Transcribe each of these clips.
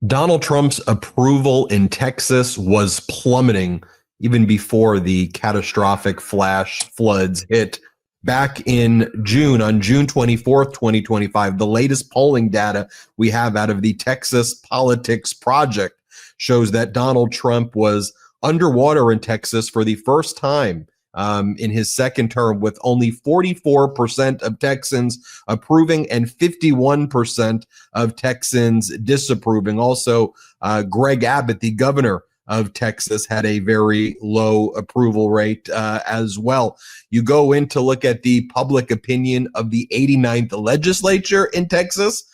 Donald Trump's approval in Texas was plummeting even before the catastrophic flash floods hit back in June, on June 24th, 2025. The latest polling data we have out of the Texas Politics Project shows that Donald Trump was underwater in Texas for the first time in his second term, with only 44% of Texans approving and 51% of Texans disapproving. Also, Greg Abbott, the governor of Texas, had a very low approval rate as well. You go in to look at the public opinion of the 89th legislature in Texas.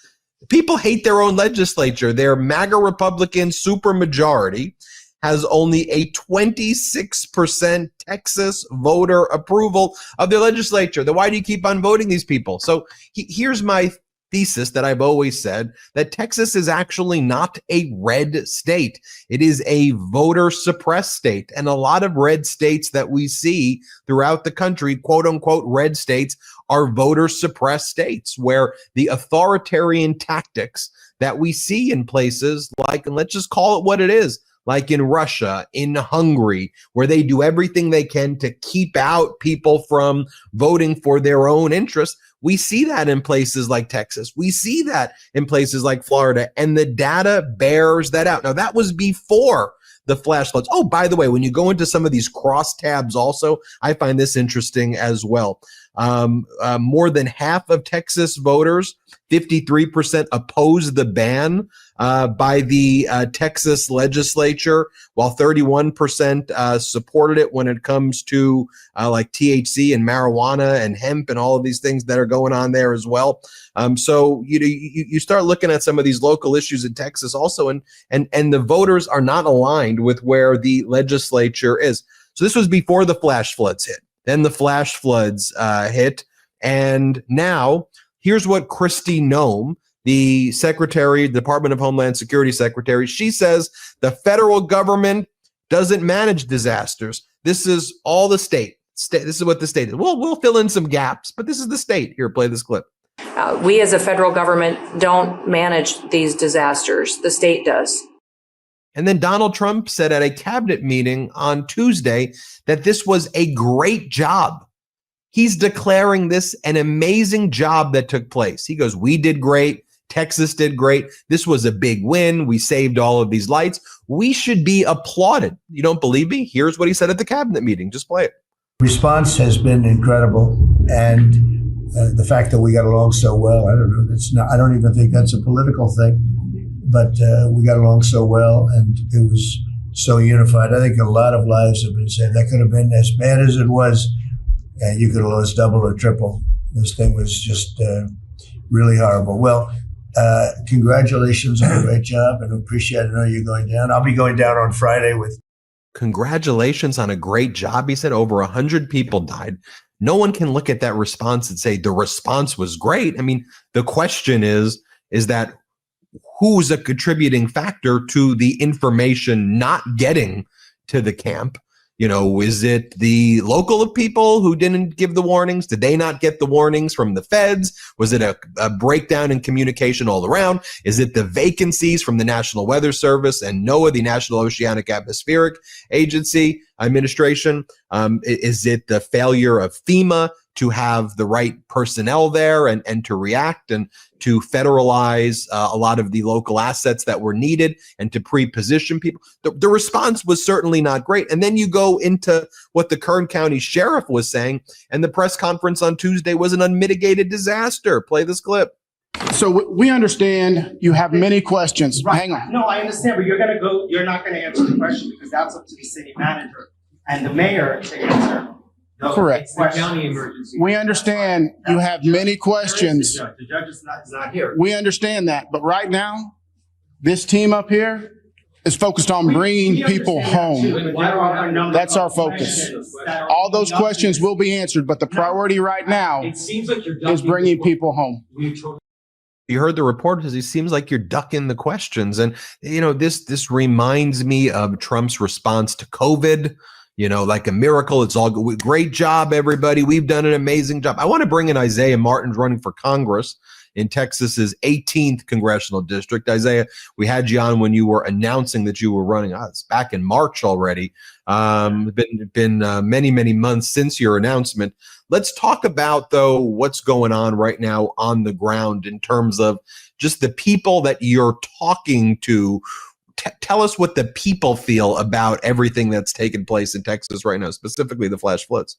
People hate their own legislature. Their MAGA Republican supermajority has only a 26% Texas voter approval of their legislature. Then why do you keep on voting these people? So here's my thesis that I've always said, that Texas is actually not a red state. It is a voter suppressed state. And a lot of red states that we see throughout the country, quote unquote, red states, are voter suppressed states where the authoritarian tactics that we see in places like, and let's just call it what it is, like in Russia, in Hungary, where they do everything they can to keep out people from voting for their own interests. We see that in places like Texas. We see that in places like Florida, and the data bears that out. Now, that was before the flash floods. Oh, by the way, when you go into some of these crosstabs also, I find this interesting as well. More than half of Texas voters, 53%, oppose the ban by the Texas legislature, while 31% supported it when it comes to like THC and marijuana and hemp and all of these things that are going on there as well. So you start looking at some of these local issues in Texas also, and the voters are not aligned with where the legislature is. So this was before the flash floods hit. Then the flash floods hit, and now here's what Kristi Noem, the Secretary, Department of Homeland Security Secretary, she says the federal government doesn't manage disasters. This is all the state. This is what the state is. We'll fill in some gaps, but this is the state. Here, play this clip. We as a federal government don't manage these disasters. The state does. And then Donald Trump said at a cabinet meeting on Tuesday that this was a great job. He's declaring this an amazing job that took place. He goes, we did great. Texas did great. This was a big win. We saved all of these lights. We should be applauded. You don't believe me? Here's what he said at the cabinet meeting. Just play it. Response has been incredible. And the fact that we got along so well, I don't even think that's a political thing. But we got along so well, and it was so unified. I think a lot of lives have been saved. That could have been as bad as it was, and you could have lost double or triple. This thing was just really horrible. Well, congratulations on a great job, and appreciate it. I know you're going down. I'll be going down on Friday with. Congratulations on a great job. He said over 100 people died. No one can look at that response and say the response was great. I mean, the question is that who's a contributing factor to the information not getting to the camp? You know, is it the local people who didn't give the warnings? Did they not get the warnings from the feds? Was it a breakdown in communication all around? Is it the vacancies from the National Weather Service and NOAA, the National Oceanic Atmospheric Agency administration? Is it the failure of FEMA to have the right personnel there and to react and to federalize a lot of the local assets that were needed and to pre-position people? The response was certainly not great. And then you go into what the Kern County Sheriff was saying, and the press conference on Tuesday was an unmitigated disaster. Play this clip. So we understand you have many questions. Right. Hang on. No, I understand, but you're not going to answer the question because that's up to the city manager and the mayor to answer. Correct. The county emergency. We understand you have many questions. The judge is not here. We understand that. But right now, this team up here is focused on bringing people home. That's our focus. All those questions will be answered, but the priority right now is bringing people home. You heard the report because it seems like you're ducking the questions. And, you know, this reminds me of Trump's response to COVID. You know, like a miracle. It's all good. Great job, everybody. We've done an amazing job. I want to bring in Isaiah Martin running for Congress in Texas's 18th congressional district. Isaiah, we had you on when you were announcing that you were running. It's back in March already. Been many, many months since your announcement. Let's talk about, though, what's going on right now on the ground in terms of just the people that you're talking to. Tell us what the people feel about everything that's taken place in Texas right now, specifically the flash floods.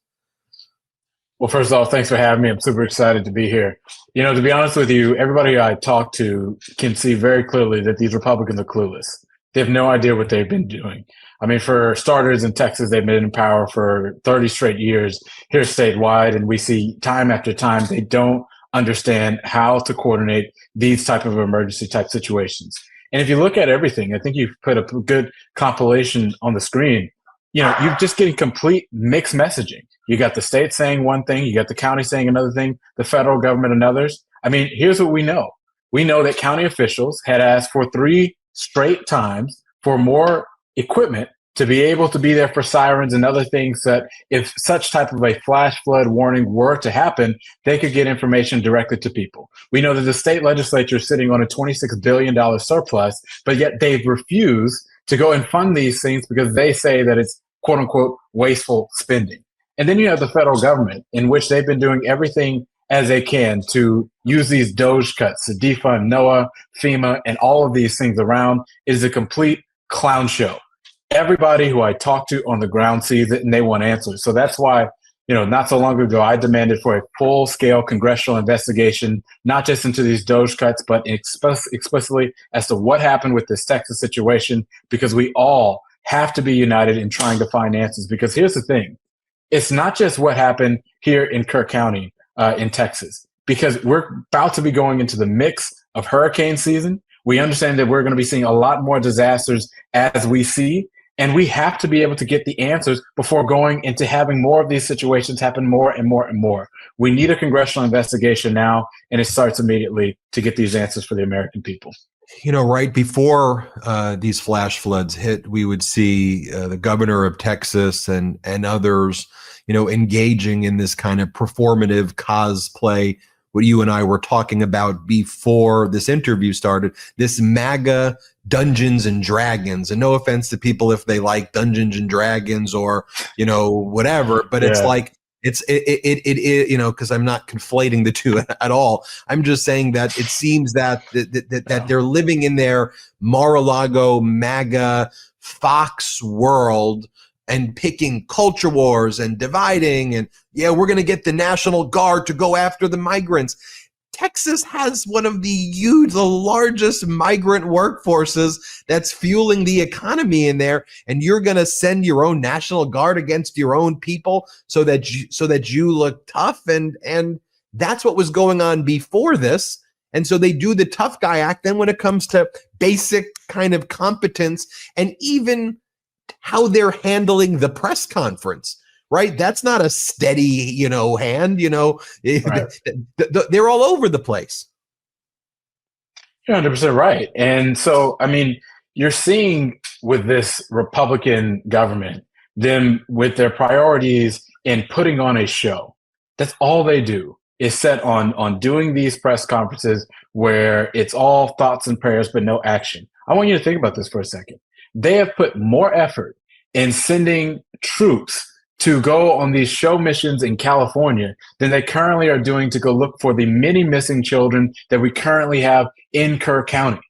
Well, first off, thanks for having me. I'm super excited to be here. You know, to be honest with you, everybody I talk to can see very clearly that these Republicans are clueless. They have no idea what they've been doing. I mean, for starters, in Texas, they've been in power for 30 straight years here statewide, and we see time after time they don't understand how to coordinate these type of emergency type situations. And if you look at everything, I think you've put a good compilation on the screen. You know, you're just getting complete mixed messaging. You got the state saying one thing, you got the county saying another thing, the federal government another's. I mean, here's what we know. We know that county officials had asked for 3 straight times for more equipment to be able to be there for sirens and other things, that if such type of a flash flood warning were to happen, they could get information directly to people. We know that the state legislature is sitting on a $26 billion surplus, but yet they've refused to go and fund these things because they say that it's quote unquote wasteful spending. And then you have the federal government, in which they've been doing everything as they can to use these DOGE cuts to defund NOAA, FEMA, and all of these things around. It is a complete clown show. Everybody who I talk to on the ground sees it and they want answers. So that's why, you know, not so long ago, I demanded for a full-scale congressional investigation, not just into these DOGE cuts, but explicitly as to what happened with this Texas situation, because we all have to be united in trying to find answers. Because here's the thing. It's not just what happened here in Kirk County in Texas, because we're about to be going into the mix of hurricane season. We understand that we're going to be seeing a lot more disasters as we see, and we have to be able to get the answers before going into having more of these situations happen more and more and more. We need a congressional investigation now, and it starts immediately to get these answers for the American people. You know, right before these flash floods hit, we would see the governor of Texas and others, you know, engaging in this kind of performative cosplay, what you and I were talking about before this interview started, this MAGA Dungeons and Dragons. And no offense to people if they like Dungeons and Dragons or, you know, whatever, but it's like, it you know, because I'm not conflating the two at all. I'm just saying that it seems that they're living in their Mar-a-Lago MAGA Fox world and picking culture wars and dividing, and we're going to get the National Guard to go after the migrants. Texas has one of the largest migrant workforces that's fueling the economy in there, and you're going to send your own National Guard against your own people so that you look tough, and that's what was going on before this. And so they do the tough guy act. Then when it comes to basic kind of competence and even how they're handling the press conference, right? That's not a steady, you know, hand, you know, right. They're all over the place. You're 100% right. And so, I mean, you're seeing with this Republican government, them with their priorities in putting on a show. That's all they do, is set on doing these press conferences where it's all thoughts and prayers, but no action. I want you to think about this for a second. They have put more effort in sending troops to go on these show missions in California than they currently are doing to go look for the many missing children that we currently have in Kerr County.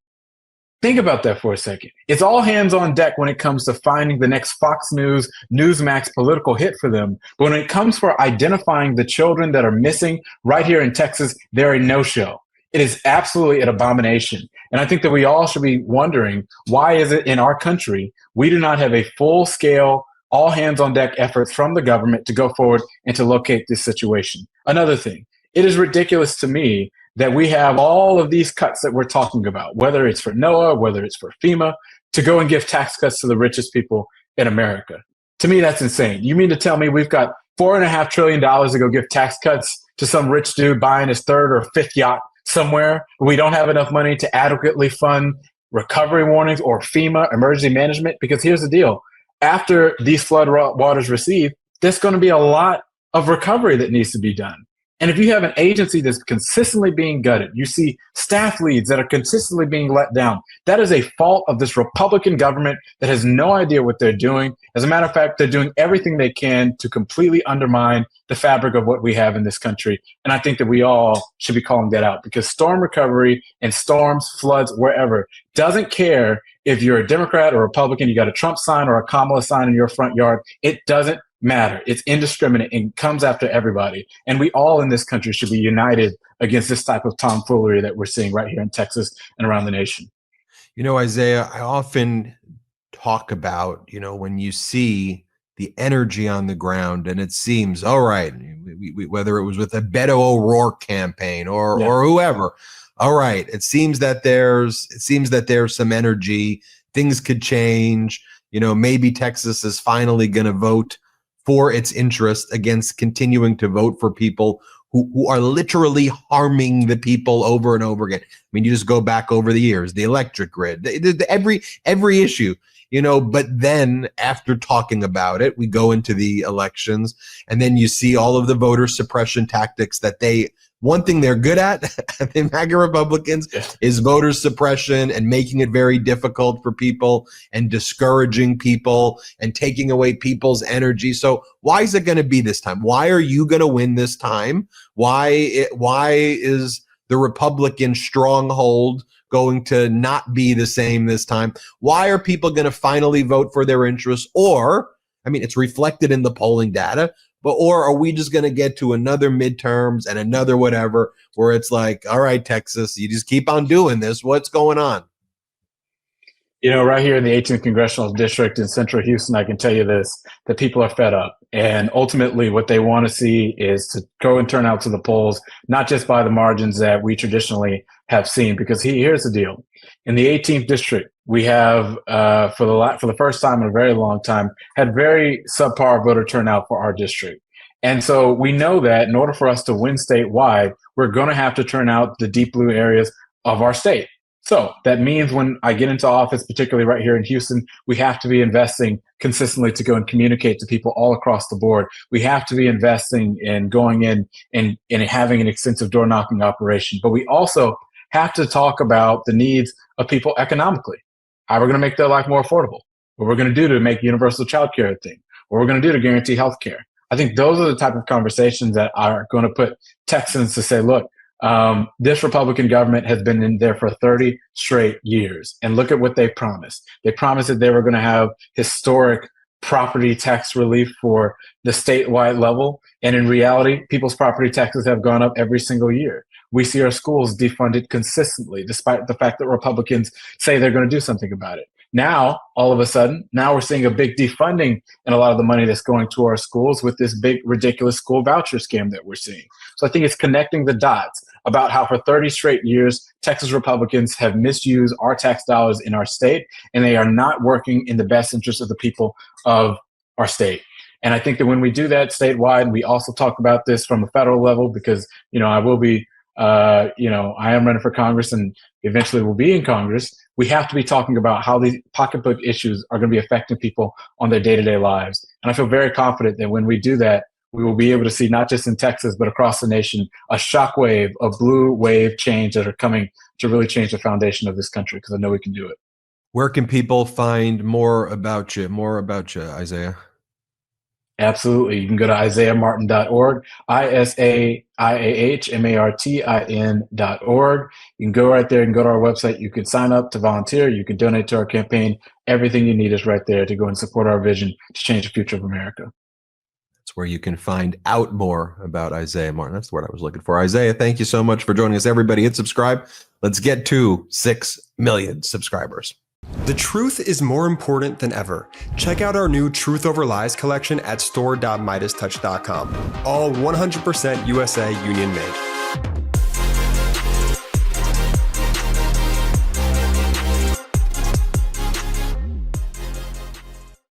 Think about that for a second. It's all hands on deck when it comes to finding the next Fox News, Newsmax political hit for them. But when it comes for identifying the children that are missing right here in Texas, they're a no-show. It is absolutely an abomination. And I think that we all should be wondering, why is it in our country we do not have a full-scale, all hands on deck efforts from the government to go forward and to locate this situation? Another thing, it is ridiculous to me that we have all of these cuts that we're talking about, whether it's for NOAA, whether it's for FEMA, to go and give tax cuts to the richest people in America. To me, that's insane. You mean to tell me we've got $4.5 trillion to go give tax cuts to some rich dude buying his 3rd or 5th yacht somewhere? We don't have enough money to adequately fund recovery warnings or FEMA emergency management? Because here's the deal. After these flood waters recede, there's going to be a lot of recovery that needs to be done. And if you have an agency that's consistently being gutted, you see staff leads that are consistently being let down, that is a fault of this Republican government that has no idea what they're doing. As a matter of fact, they're doing everything they can to completely undermine the fabric of what we have in this country. And I think that we all should be calling that out, because storm recovery and storms, floods, wherever, doesn't care if you're a Democrat or Republican, you got a Trump sign or a Kamala sign in your front yard. It doesn't matter. It's indiscriminate and comes after everybody. And we all in this country should be united against this type of tomfoolery that we're seeing right here in Texas and around the nation. You know, Isaiah, I often talk about, when you see the energy on the ground and it seems, all right, whether it was with the Beto O'Rourke campaign or whoever, all right, it seems that there's some energy, things could change, maybe Texas is finally going to vote for its interest against continuing to vote for people who are literally harming the people over and over again. I mean, you just go back over the years, the electric grid, every issue, but then after talking about it, we go into the elections and then you see all of the voter suppression tactics that one thing they're good at, the MAGA Republicans, is voter suppression and making it very difficult for people and discouraging people and taking away people's energy. So why is it going to be this time? Why are you going to win this time? Why is the Republican stronghold going to not be the same this time? Why are people going to finally vote for their interests? Or, I mean, it's reflected in the polling data, or are we just going to get to another midterms and another whatever where it's like, all right, Texas, you just keep on doing this. What's going on? Right here in the 18th Congressional District in Central Houston, I can tell you this, that people are fed up. And ultimately what they want to see is to go and turn out to the polls, not just by the margins that we traditionally have seen. Because here's the deal. In the 18th District, we have, for the first time in a very long time, had very subpar voter turnout for our district. And so we know that in order for us to win statewide, we're going to have to turn out the deep blue areas of our state. So that means when I get into office, particularly right here in Houston, we have to be investing consistently to go and communicate to people all across the board. We have to be investing in going in and having an extensive door knocking operation. But we also have to talk about the needs of people economically. How we're going to make their life more affordable. What we're going to do to make universal child care a thing. What we're going to do to guarantee health care. I think those are the type of conversations that are going to put Texans to say, look, this Republican government has been in there for 30 straight years. And look at what they promised. They promised that they were going to have historic property tax relief for the statewide level. And in reality, people's property taxes have gone up every single year. We see our schools defunded consistently, despite the fact that Republicans say they're going to do something about it. Now, all of a sudden, we're seeing a big defunding in a lot of the money that's going to our schools with this big, ridiculous school voucher scam that we're seeing. So I think it's connecting the dots about how for 30 straight years, Texas Republicans have misused our tax dollars in our state, and they are not working in the best interest of the people of our state. And I think that when we do that statewide, we also talk about this from a federal level, because, I will be, I am running for Congress and eventually will be in Congress. We have to be talking about how these pocketbook issues are going to be affecting people on their day-to-day lives. And I feel very confident that when we do that, we will be able to see, not just in Texas, but across the nation, a shockwave of blue wave change that are coming to really change the foundation of this country, because I know we can do it. Where can people find more about you, Isaiah? Absolutely. You can go to isaiahmartin.org, ISAIAHMARTIN.org. You can go right there and go to our website. You can sign up to volunteer. You can donate to our campaign. Everything you need is right there to go and support our vision to change the future of America. That's where you can find out more about Isaiah Martin. That's the word I was looking for. Isaiah, thank you so much for joining us. Everybody hit subscribe. Let's get to 6 million subscribers. The truth is more important than ever. Check out our new Truth Over Lies collection at store.MeidasTouch.com. All 100% USA union made.